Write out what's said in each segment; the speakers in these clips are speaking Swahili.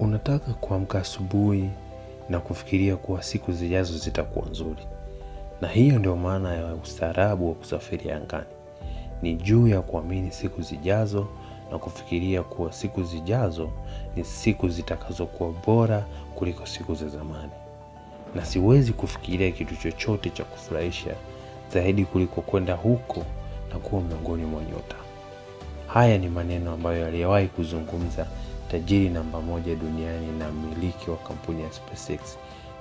Unataka kuamka asubuhi na kufikiria kuwa siku zijazo zitakuwa nzuri. Na hiyo ndio maana ya ustaarabu wa kusafiri angani. Ni juu ya kuamini siku zijazo na kufikiria kuwa siku zijazo ni siku zitakazokuwa bora kuliko siku za zamani. Na siwezi kufikiria kitu chochote cha kufurahisha zaidi kuliko kwenda huko na kuwa miongoni mwa nyota. Haya ni maneno ambayo aliyewahi kuzungumza tajiri namba 1 duniani na mmiliki wa kampuni ya SpaceX,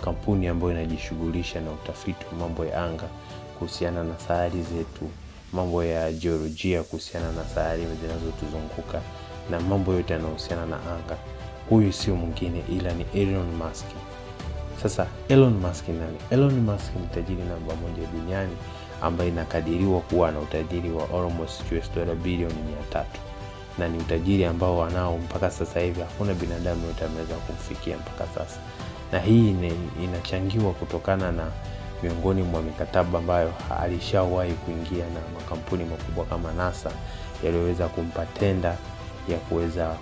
kampuni ambayo inajishughulisha na utafiti wa mambo ya anga kuhusiana na sayari zetu, mambo ya jiolojia kuhusiana na sayari zinazotuzunguka na mambo yote yanayohusiana na anga. Huyu sio mwingine ila ni Elon Musk. Sasa Elon Musk ni nani? Elon Musk ni tajiri namba 1 duniani ambaye inakadiriwa kuwa na utajiri wa almost $300 bilioni, na ni utajiri ambao wanao mpaka sasa hivi hakuna binadamu yote ameweza kumfikia mpaka sasa. Na hii inachangiwa kutokana na miongoni mwa mikataba ambayo alishawahi kuingia na makampuni makubwa kama NASA yaliyoweza kumpa tenda ya kuweza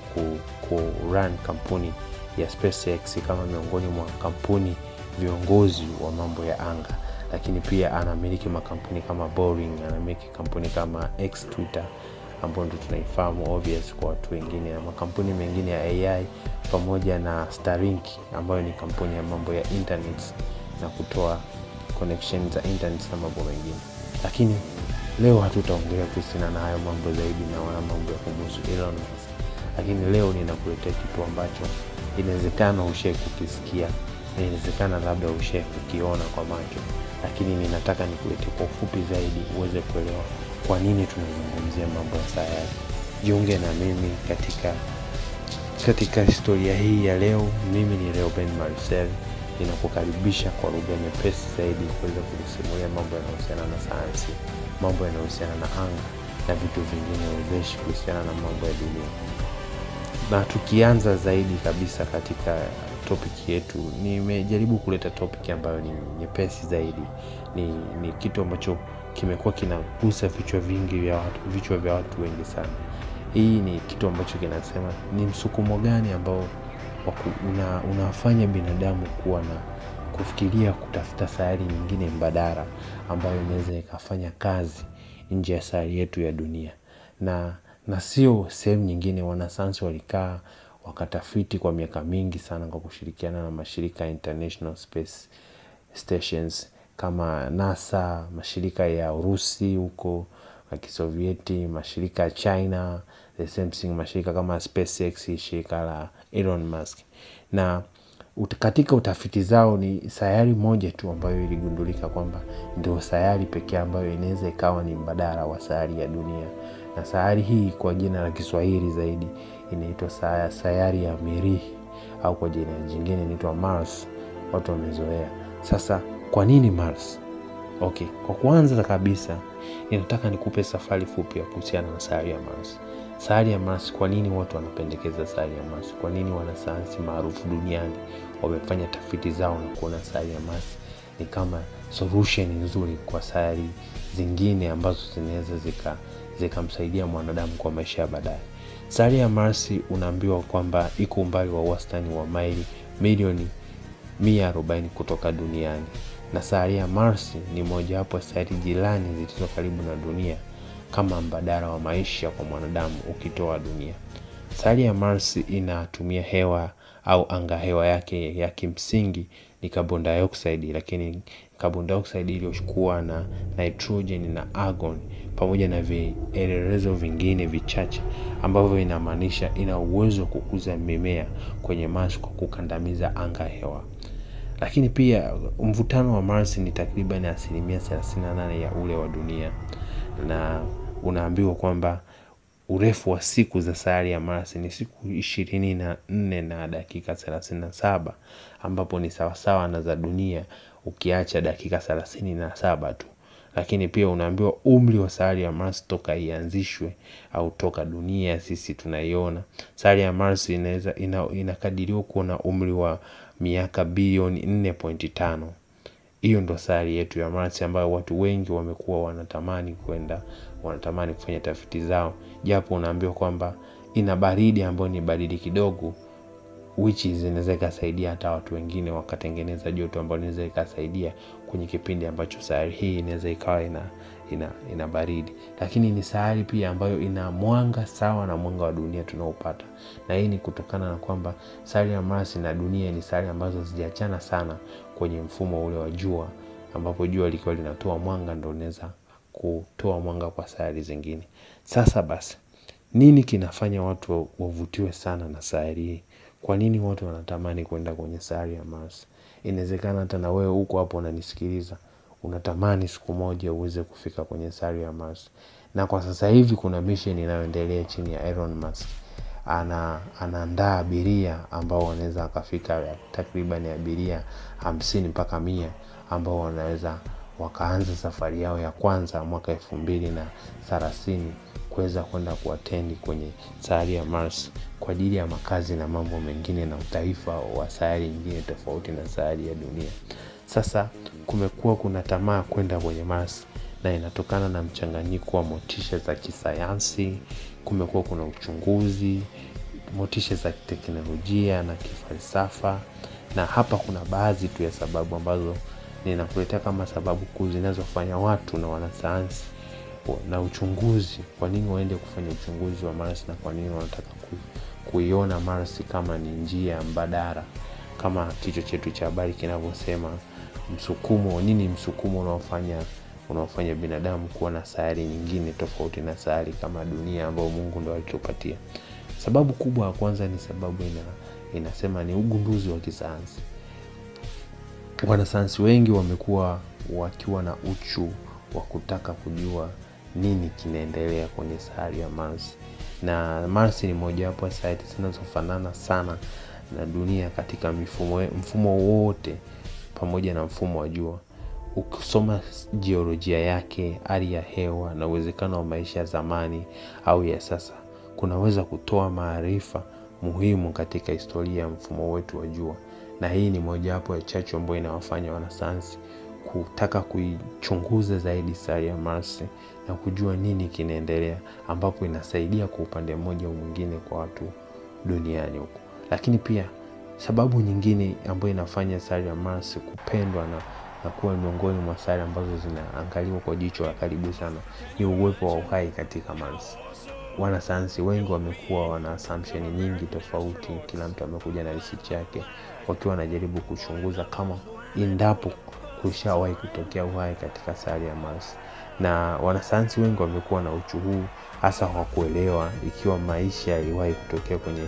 run kampuni ya SpaceX kama miongoni mwa kampuni viongozi wa mambo ya anga. Lakini pia anamiliki makampuni kama Boring, anamiliki kampuni kama X Twitter ambayo ndio tunaifahamu obvious kwa watu wengine, na makampuni mengine ya AI pamoja na Starlink ambayo ni kampuni ya mambo ya internet na kutoa connection za internet na mambo mengine. Lakini leo hatutaongelea kuhusiana na hayo mambo zaidi na wala mambo ya kumhusu Elon Musk. Lakini leo ninakuletea kitu ambacho inawezekana ushawahi kukisikia, inawezekana labda ushawahi kukiona kwa macho, lakini ninataka nikuletee kwa ufupi zaidi uweze kuelewa kwa nini tunazungumzia mambo ya sayari. Jiunge na mimi katika historia hii ya leo. Mimi ni Reuben Marcel, ninakukaribisha kwa lugha nyepesi zaidi kuweza kusimulia mambo yanayohusiana na sayansi, mambo yanayohusiana na anga na vitu vingine wezeshi kuhusiana na mambo ya dunia. Na tukianza zaidi kabisa katika topic yetu, nimejaribu kuleta topic ambayo ni nyepesi zaidi. Ni kitu ambacho kimekuwa kinagusa vichwa vya watu wengi sana. Hii ni kitu ambacho kinasema ni msukumo gani ambao unafanya binadamu kuwa na kufikiria kutafuta sayari nyingine mbadala ambayo inaweza ikafanya kazi nje ya sayari yetu ya dunia. Na sio sehemu nyingine. Wanasayansi walikaa wakatafiti kwa miaka mingi sana kwa kushirikiana na mashirika International Space Stations kama NASA, mashirika ya Urusi huko ya Kisovieti, mashirika ya China, the same thing, mashirika kama SpaceX, shirika la Elon Musk. Na katika utafiti zao ni sayari moja tu ambayo iligundulika kwamba ndio sayari pekee ambayo inaweza ikawa ni mbadala wa sayari ya dunia. Na sayari hii kwa jina la Kiswahili zaidi inaitwa sayari ya Mirihi, au kwa jina jingine inaitwa Mars. Watu wamezoea. Sasa kwa nini Mars? Okay, kwa kwanza kabisa ninataka nikupe safari fupi ya kuhusiana na sayari ya Mars. Sayari ya Mars, kwa nini watu wanapendekeza sayari ya Mars? Kwa nini wanasayansi maarufu duniani wamefanya tafiti zao na kuona sayari ya Mars ni kama solution nzuri kwa sayari zingine ambazo zinaweza zikamsaidia mwanadamu kwa maisha ya baadaye. Sayari ya Mars unaambiwa kwamba iko umbali wa wastani wa maili milioni 140 kutoka duniani. Na sayari ya Mars ni moja wapo sayari jirani zilizo karibu na dunia kama mbadala wa maisha kwa mwanadamu ukitoa dunia. Sayari ya Mars inatumia hewa au anga hewa yake ya kimsingi ni carbon dioxide, lakini carbon dioxide iliyokuwa na nitrogen na argon pamoja na vielelezo vingine vichache ambavyo inamaanisha ina uwezo kukuza mimea kwenye Mars kwa kukandamiza anga hewa. Lakini pia mvutano wa Mars ni takriban 38% ya ule wa dunia. Na unaambiwa kwamba urefu wa siku za sayari ya Mars ni siku 24 na dakika 37, ambapo ni sawasawa na za dunia ukiacha dakika 37 tu. Lakini pia unaambiwa umri wa sayari ya Mars toka ianzishwe au toka dunia sisi tunaiona, sayari ya Mars inakadiriwa kuwa na umri wa miaka bilioni 4.5. Hiyo ndo sayari yetu ya Mars ambayo watu wengi wamekuwa wanatamani kufanya tafiti zao, japo unaambiwa kwamba ina baridi ambayo ni baridi kidogo which inaweza ikasaidia hata watu wengine wakatengeneza joto ambalo linaweza ikasaidia kwenye kipindi ambacho sayari hii inaweza ikawa ina baridi. Lakini ni sayari pia ambayo ina mwanga sawa na mwanga wa dunia tunaopata. Na hii ni kutokana na kwamba sayari ya Mars na dunia ni sayari ambazo hazijaachana sana kwenye mfumo ule wa jua, ambapo jua likiwa linatoa mwanga ndio linaweza kutoa mwanga kwa sayari zingine. Sasa basi, nini kinafanya watu wavutiwe sana na sayari hii? Kwa nini watu wanatamani kwenda kwenye sayari ya Mars? Inawezekana hata na wewe huko hapo unanisikiliza, unatamani siku moja uweze kufika kwenye sayari ya Mars. Na kwa sasa hivi kuna mission inayoendelea chini ya Elon Musk. Anaandaa abiria ambao wanaweza kufika takriban abiria 50 mpaka 100 ambao wanaweza wakaanza safari yao ya kwanza mwaka 2030 kuweza kwenda kuattend kwenye sayari ya Mars kwa ajili ya makazi na mambo mengine na utaifa wa sayari nyingine tofauti na sayari ya dunia. Sasa kumekuwa kuna tamaa kwenda kwenye Mars, na inatokana na mchanganyiko wa motisha za kisayansi, kumekuwa kuna uchunguzi, motisha za teknolojia na kifalsafa. Na hapa kuna baadhi tu ya sababu ambazo ninakuletea kama sababu kuu zinazofanya watu na wanasayansi na uchunguzi, kwa nini waende kufanya uchunguzi wa Mars na kwa nini wanataka kuiona Mars kama ni njia mbadala, kama kichwa chetu cha habari kinavyosema, msukumo unaofanya binadamu kuwa na sayari nyingine tofauti na sayari kama dunia ambayo Mungu ndo alitupatia. Sababu kubwa ya kwanza ni sababu inasema ni ugunduzi wa kisayansi. Wanasayansi wengi wamekuwa wakiwa na uchu wa kutaka kujua nini kinaendelea kwenye sayari ya Mars. Na Mars ni mojawapo ya sayari zinazofanana sana na dunia katika mfumo wote pamoja na mfumo wa jua. Ukisoma jiolojia yake, hali ya hewa na uwezekano wa maisha ya zamani au ya sasa, kunaweza kutoa maarifa muhimu katika historia ya mfumo wetu wa jua. Na hii ni mojawapo ya chachu ambayo inawafanya wanasayansi kutaka kuichunguza zaidi sayari ya Mars na kujua nini kinaendelea, ambapo inasaidia kwa upande mmoja au mwingine kwa watu duniani huko. Lakini pia sababu nyingine ambayo inafanya sayari ya Mars kupendwa na kuwa miongoni mwa sayari ambazo zinaangaliwa kwa jicho la karibu sana ni uwepo wa uhai katika Mars. Wanasayansi wengi wamekuwa wana assumption nyingi tofauti, kila mtu amekuja na research yake wakiwa wanajaribu kuchunguza kama endapo kushawahi kutokea uhai katika sayari ya Mars. Na wanasayansi wengi wamekuwa na uchu huu hasa kwa kuelewa ikiwa maisha yaliwahi kutokea kwenye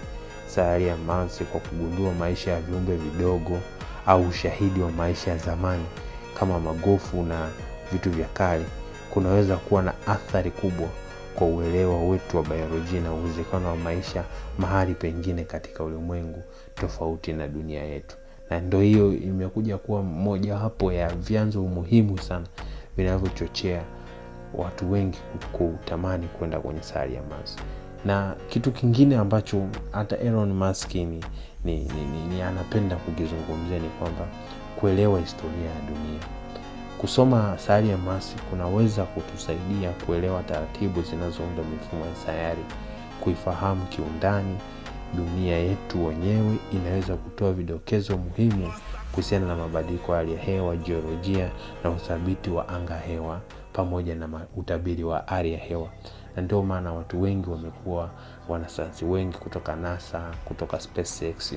sayari ya Mars kwa kugundua maisha ya viumbe vidogo au ushahidi wa maisha ya zamani kama magofu na vitu vya kale, kunaweza kuwa na athari kubwa kwa uelewa wetu wa biolojia na uwezekano wa maisha mahali pengine katika ulimwengu tofauti na dunia yetu. Na ndio hiyo imekuja kuwa moja hapo ya vyanzo muhimu sana vinavyochochea watu wengi kutamani kwenda kwenye sayari ya Mars. Na kitu kingine ambacho hata Elon Musk ni anapenda kukizungumzia ni kwamba kuelewa historia ya dunia. Kusoma sayari ya Mars kunaweza kutusaidia kuelewa taratibu zinazounda mifumo ya sayari, kuifahamu kiundani dunia yetu wenyewe. Inaweza kutoa vidokezo muhimu kuhusiana na mabadiliko ya hali ya hewa, jiolojia na uthabiti wa anga hewa pamoja na utabiri wa hali ya hewa. Na ndio maana watu wengi wamekuwa, wanasayansi wengi kutoka NASA, kutoka SpaceX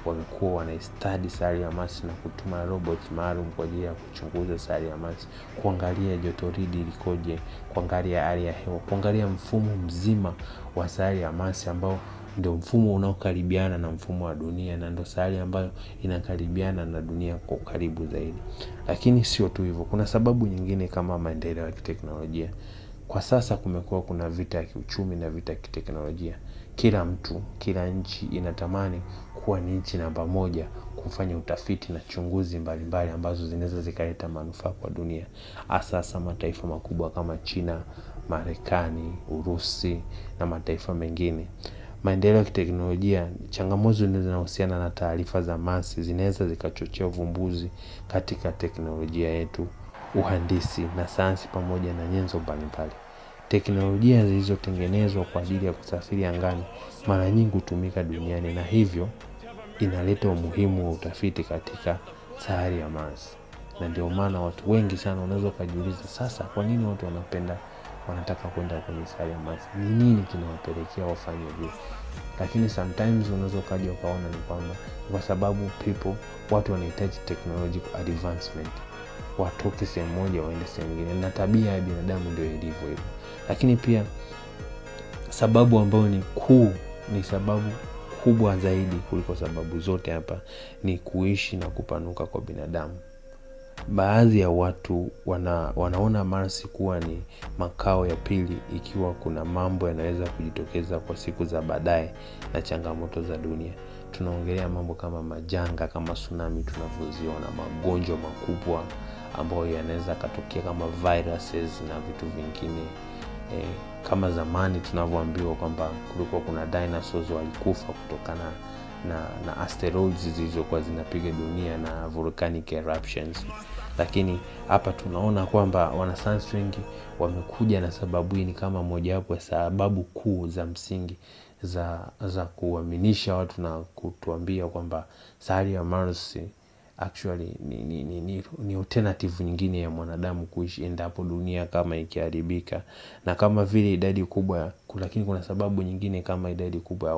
wamekuwa wanastudy sayari ya Mars na kutuma robots maalum kwa ajili ya kuchunguza sayari ya Mars, kuangalia jotoridi likoje, kuangalia hali ya hewa, kuangalia mfumo mzima wa sayari ya Mars ambao ndio mfumo unaokaribiana na mfumo wa dunia, na ndio sayari ambayo inakaribiana na dunia kwa karibu zaidi. Lakini sio tu hivyo, kuna sababu nyingine kama maendeleo ya kiteknolojia. Kwa sasa kumekuwa kuna vita ya kiuchumi na vita ya kiteknolojia. Kila nchi inatamani kuwa ni nchi namba moja kufanya utafiti na chunguzi mbalimbali ambazo zinaweza zikaleta manufaa kwa dunia. Hasa mataifa makubwa kama China, Marekani, Urusi na mataifa mengine. Maendeleo ya kiteknolojia, changamoto zinazohusiana na taarifa za Mars zinaweza zikachochea uvumbuzi katika teknolojia yetu, uhandisi na sayansi pamoja na nyenzo mbalimbali. Teknolojia zilizotengenezwa kwa ajili ya kusafiri angani mara nyingi hutumika duniani, na hivyo inaleta umuhimu wa utafiti katika sayari ya Mars. Na ndio maana watu wengi sana unaweza kujiuliza, sasa kwa nini watu wanataka kwenda kwenye sayari ya Mars? Ni nini kinawapelekea wafanye hivyo? Lakini sometimes unaweza kaja ukaona ni kwamba kwa sababu watu wanahitaji technological advancement, watoke sehemu moja waende sehemu nyingine, na tabia ya binadamu ndio ilivyo hivyo. Lakini pia sababu ambayo ni sababu kubwa zaidi kuliko sababu zote hapa ni kuishi na kupanuka kwa binadamu. Baadhi ya watu wanaona Mars kuwa ni makao ya pili ikiwa kuna mambo yanaweza kujitokeza kwa siku za baadaye na changamoto za dunia. Tunaongelea mambo kama majanga, kama tsunami tunavyoziona, magonjwa makubwa ambayo yanaweza katokea kama viruses na vitu vingine. Kama zamani tunavyoambiwa kwamba kulikuwa kuna dinosaurs walikufa kutokana na asteroids zilizokuwa zinapiga dunia na volcanic eruptions. Lakini hapa tunaona kwamba wanasayansi wengi wamekuja na sababu hii ni kama mojawapo ya sababu kuu za msingi za kuaminisha watu na kutuambia kwamba sayari ya Mars actually ni alternative nyingine ya mwanadamu kuishi endapo dunia kama ikiharibika. Na kama vile idadi kubwa, lakini kuna sababu nyingine kama idadi kubwa ya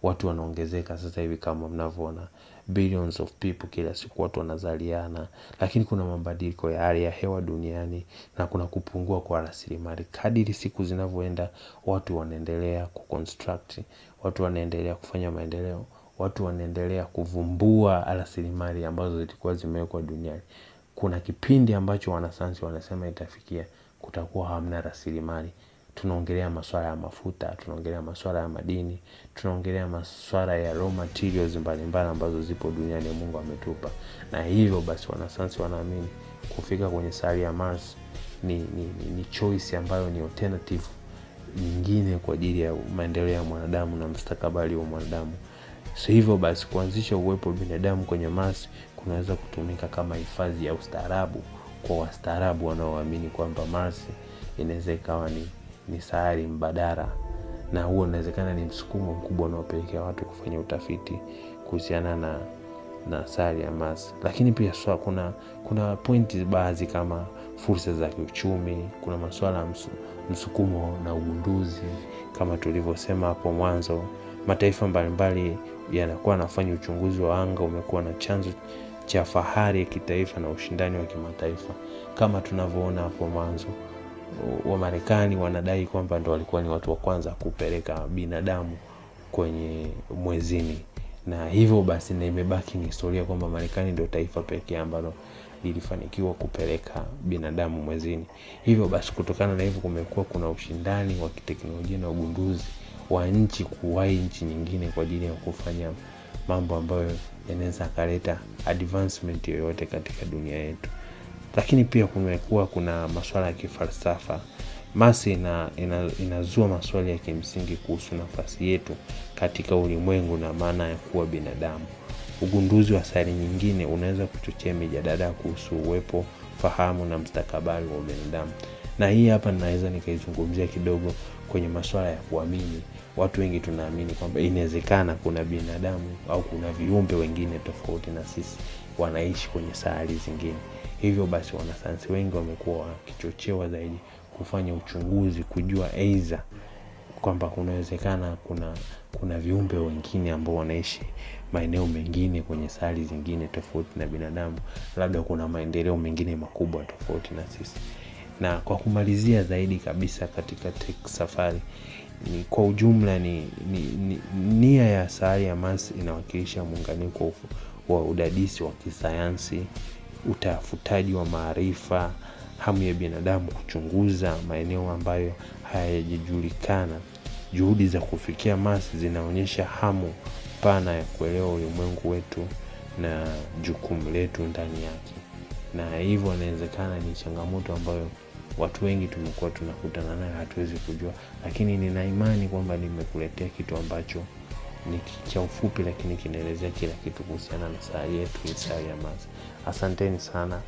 watu wanaongezeka sasa hivi kama mnavyoona, billions of people kila siku watu wanazaliana. Lakini kuna mabadiliko ya hali ya hewa duniani na kuna kupungua kwa rasilimali. Kadiri siku zinavyoenda, watu wanaendelea kuconstruct, watu wanaendelea kufanya maendeleo, watu wanaendelea kuvumbua rasilimali ambazo zilikuwa zimewekwa duniani. Kuna kipindi ambacho wanasayansi wanasema itafikia kutakuwa hamna rasilimali. Tunaongelea masuala ya mafuta, tunaongelea masuala ya madini, tunaongelea masuala ya raw materials mbalimbali ambazo zipo duniani Mungu ametupa. Na hivyo basi wanasayansi wanaamini kufika kwenye sayari ya Mars ni choice ambayo ni alternative nyingine kwa ajili ya maendeleo ya mwanadamu na mustakabali wa mwanadamu. Hivyo basi kuanzisha uwepo wa binadamu kwenye Mars kunaweza kutumika kama hifadhi ya ustaarabu kwa wastaarabu wanaoamini kwamba Mars inaweza ikawa ni sayari mbadala, na huo inawezekana ni msukumo mkubwa unaopelekea watu kufanya utafiti kuhusiana na sayari ya Mars. Lakini pia kuna pointi baadhi kama fursa za kiuchumi, kuna masuala msukumo na ugunduzi kama tulivyosema hapo mwanzo. Mataifa mbalimbali yanakuwa yanafanya uchunguzi wa anga, umekuwa na chanzo cha fahari ya kitaifa na ushindani wa kimataifa. Kama tunavyoona hapo mwanzo, wa Marekani wanadai kwamba ndio walikuwa ni watu wa kwanza kupeleka binadamu kwenye mwezini. Na hivyo basi na imebaki ni historia kwamba Marekani ndio taifa pekee ambalo lilifanikiwa kupeleka binadamu mwezini. Hivyo basi kutokana na hivyo kumekuwa kuna ushindani wa kiteknolojia na ugunduzi wa nchi kuwahi nchi nyingine kwa ajili ya kufanya mambo ambayo yanaweza kaleta advancement yoyote katika dunia yetu. Lakini pia kumekuwa kuna masuala ya kifalsafa. Mars inazua maswali ya kimsingi kuhusu nafasi yetu katika ulimwengu na maana ya kuwa binadamu. Ugunduzi wa sayari nyingine unaweza kuchochea mijadala kuhusu uwepo, fahamu na mustakabali wa binadamu. Na hii hapa naweza nikaizungumzia kidogo kwenye masuala ya kuamini. Watu wengi tunaamini kwamba inawezekana kuna binadamu au kuna viumbe wengine tofauti na sisi wanaishi kwenye sayari zingine. Hivyo basi wanasayansi wengi wamekuwa wakichochewa zaidi kufanya uchunguzi kujua aidha kwamba kunawezekana kuna viumbe wengine ambao wanaishi maeneo mengine kwenye sayari zingine tofauti na binadamu, labda kuna maendeleo mengine makubwa tofauti na sisi. Na kwa kumalizia zaidi kabisa katika safari ni kwa ujumla ni nia ya sayari ya Mars inawakilisha muunganiko wa udadisi wa kisayansi, utafutaji wa maarifa, hamu ya binadamu kuchunguza maeneo ambayo hayajulikana. Juhudi za kufikia Mars zinaonyesha hamu pana ya kuelewa ulimwengu wetu na jukumu letu ndani yake. Na hivyo inawezekana ni changamoto ambayo watu wengi tumekuwa tunakutana nayo, hatuwezi kujua, lakini nina imani kwamba nimekuletea kitu ambacho ni cha ufupi lakini kinaelezea kila kitu kuhusiana na sayari yetu, sayari ya Mars. Asanteni sana.